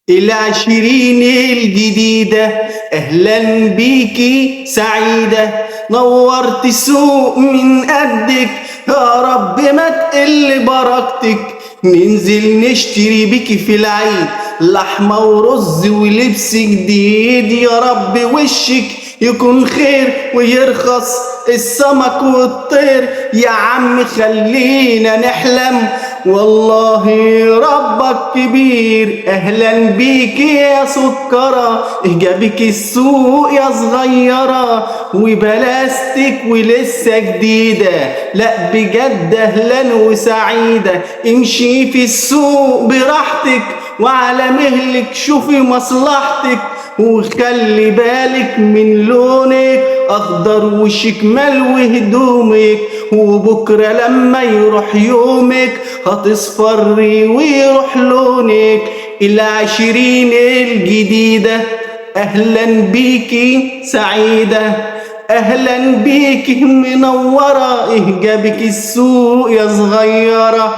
العشرين الجديدة أهلا بيكي سعيدة، نورت السوق من قدك، يا رب ما تقل بركتك. ننزل نشتري بيكي في العيد لحمة ورز ولبس جديد، يا رب وشك يكون خير ويرخص السمك والطير. يا عم خلينا نحلم والله ربك كبير. اهلا بيك يا سكرة، جابك السوق يا صغيرة، وبلاستيك ولسه جديدة، لا بجد اهلا وسعيدة. امشي في السوق براحتك وعلى مهلك شوفي مصلحتك، وخلي بالك من لونك اخضر وشكمال وهدومك، وبكرة لما يروح يومك هتصفري ويروح لونك. العشرين الجديدة اهلا بيكي سعيدة، اهلا بيكي منورة، اهجابك السوق يا صغيرة.